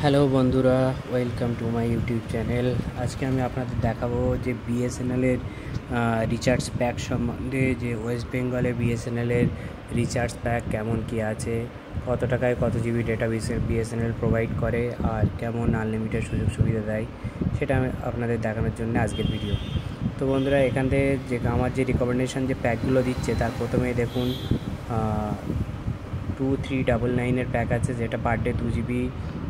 Hello বন্ধুরা, welcome to my YouTube channel. আজকে আমি আপনাদের দেখাবো যে বিএসএনএলের রিচার্জ প্যাক সম্বন্ধে, যে ওয়েস্ট বেঙ্গলে বিএসএনএলের রিচার্জ প্যাক কেমন কী আছে, কত টাকায় কত জিবি ডেটা বিএসএনএল প্রোভাইড করে আর কেমন আনলিমিটেড সুযোগ সুবিধা দেয়, সেটা আমি আপনাদের দেখানোর জন্য আজকের ভিডিও। তো বন্ধুরা, এখান থেকে যে আমার যে রিকমেন্ডেশন যে প্যাকগুলো দিচ্ছে তার প্রথমেই দেখুন 2399 প্যাক আছে, যেটা পার ডে 2 জিবি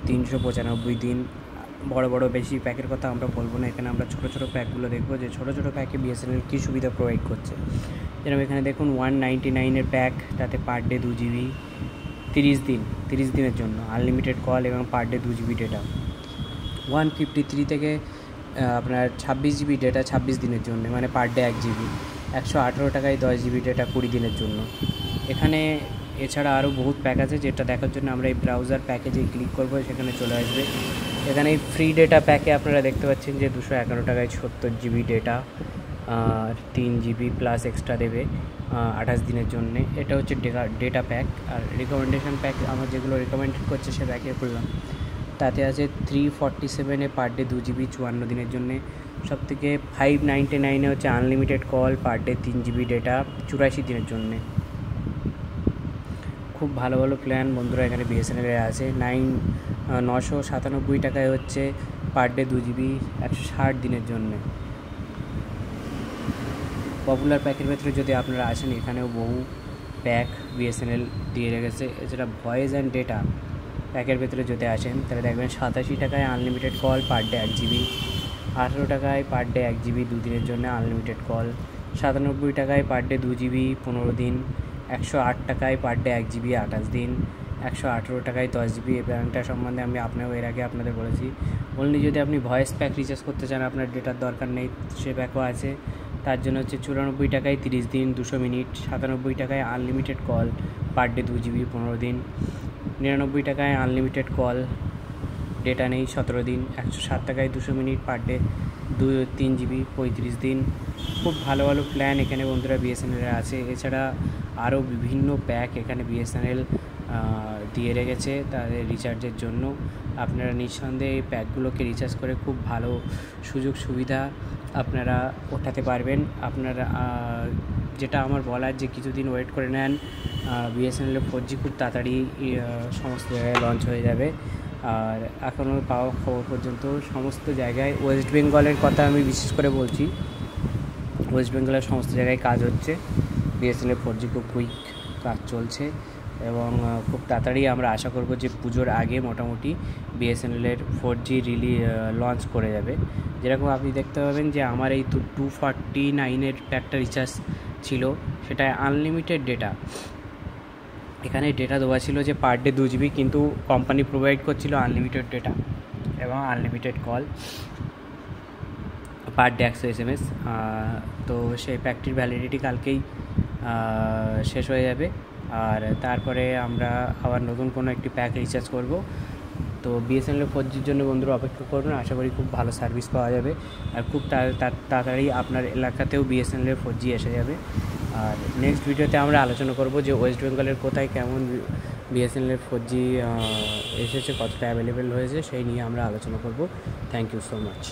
395 দিন। বড় বড় বেশি প্যাকের কথা আমরা বলবো না, এখানে আমরা ছোটো ছোটো প্যাকগুলো দেখবো যে ছোটো ছোটো প্যাকে বিএসএনএল কী সুবিধা প্রোভাইড করছে। যেরকম এখানে দেখুন 199 প্যাক, তাতে পার ডে 2 জিবি 30 দিনের জন্য আনলিমিটেড কল এবং পার ডে 2 জিবি ডেটা। 153 থেকে আপনার 26 জিবি ডেটা 26 দিনের জন্য, মানে পার ডে 1 জিবি। 118 টাকায় 10 জিবি ডেটা 20 দিনের জন্য। এখানে এছাড়া আরও বহুত প্যাক আছে, যেটা দেখার জন্য আমরা এই ব্রাউজার প্যাকেজে ক্লিক করব, সেখানে চলে আসবে। এখানে এই ফ্রি ডেটা প্যাকে আপনারা দেখতে পাচ্ছেন যে 211 টাকায় 70 জিবি ডেটা আর 3 জিবি প্লাস এক্সট্রা দেবে 28 দিনের জন্যে। এটা হচ্ছে ডেটা প্যাক। আর রিকমেন্ডেশন প্যাক আমার যেগুলো রিকমেন্ড করছে সে প্যাকে করলাম, তাতে আছে 347 পার ডে 2 জিবি 54 দিনের জন্যে। সবথেকে 599 হচ্ছে unlimited call per day 3 GB data 84 দিনের জন্যে। খুব ভালো ভালো প্ল্যান বন্ধুরা এখানে বিএসএনএলের আছে। 997 টাকায় হচ্ছে পার ডে 2 জিবি 160 দিনের জন্যে। পপুলার প্যাকের ভেতরে যদি আপনারা আসেন, এখানেও বহু প্যাক বিএসএনএল দিয়ে রেখেছে। এছাড়া ভয়েস অ্যান্ড ডেটা প্যাকের ভেতরে যদি আসেন, তাহলে দেখবেন 87 টাকায় unlimited call per day 1 GB, 18 টাকায় পার ডে 1 জিবি 2 দিনের জন্য আনলিমিটেড কল, 97 টাকায় পার ডে 2 জিবি 15 দিন, 108 টাকায় পার ডে 1 জিবি 28 দিন, 118 টাকায় 10 জিবি। এই প্ল্যানটা সম্বন্ধে আমি এর আগে আপনাদের বলেছি। অনলি যদি আপনি ভয়েস প্যাক রিচার্জ করতে চান, আপনার ডেটার দরকার নেই, সে প্যাকও আছে। তার জন্য হচ্ছে 94 টাকায় 30 দিন 200 মিনিট, 97 টাকায় unlimited call per day 2 GB 15 দিন, 99 টাকায় আনলিমিটেড কল ডেটা নেই 17 দিন, 107 টাকায় 200 মিনিট পার ডে 3 জিবি 35 দিন। খুব ভালো ভালো প্ল্যান এখানে বন্ধুরা বিএসএনএলের আছে। এছাড়া আরও বিভিন্ন প্যাক এখানে বিএসএনএল দিয়ে রেখেছে তাদের রিচার্জের জন্য। আপনারা নিঃসন্দেহে এই প্যাকগুলোকে রিচার্জ করে খুব ভালো সুযোগ সুবিধা আপনারা ওঠাতে পারবেন। আপনারা যেটা আমার বলার, যে কিছুদিন ওয়েট করে নেন, বিএসএনএলের 4G খুব তাড়াতাড়ি সমস্ত জায়গায় লঞ্চ হয়ে যাবে। আর এখনও পাওয়া খবর পর্যন্ত সমস্ত জায়গায়, ওয়েস্ট বেঙ্গলের কথা আমি বিশেষ করে বলছি, ওয়েস্ট বেঙ্গলের সমস্ত জায়গায় কাজ হচ্ছে। বিএসএনএল 4G খুব কুইক কাজ চলছে এবং খুব তাড়াতাড়ি আমরা আশা করব যে পুজোর আগে মোটামুটি বিএসএনএলের 4G লঞ্চ করে যাবে। যেরকম আপনি দেখতে পাবেন যে আমার এই 249 প্যাকটা রিচার্জ ছিল, সেটা আনলিমিটেড ডেটা। এখানে ডেটা দেওয়া ছিল যে পার ডে 2 জিবি, কিন্তু কোম্পানি প্রোভাইড করছিল আনলিমিটেড ডেটা এবং unlimited call per day 100 SMS। তো সেই প্যাকটির ভ্যালিডিটি কালকেই শেষ হয়ে যাবে, আর তারপরে আমরা আবার নতুন কোনো একটি প্যাক রিচার্জ করব। তো বিএসএনএল 4Gর জন্য বন্ধুরা অপেক্ষা করবেন, আশা করি খুব ভালো সার্ভিস পাওয়া যাবে আর খুব তাড়াতাড়ি আপনার এলাকাতেও বিএসএনএলের 4G এসে যাবে। আর নেক্সট ভিডিওতে আমরা আলোচনা করব যে ওয়েস্ট বেঙ্গলের কোথায় কেমন বিএসএনএলের 4G এসেছে, কতটা অ্যাভেলেবেল হয়েছে, সেই নিয়ে আমরা আলোচনা করব। Thank you so much.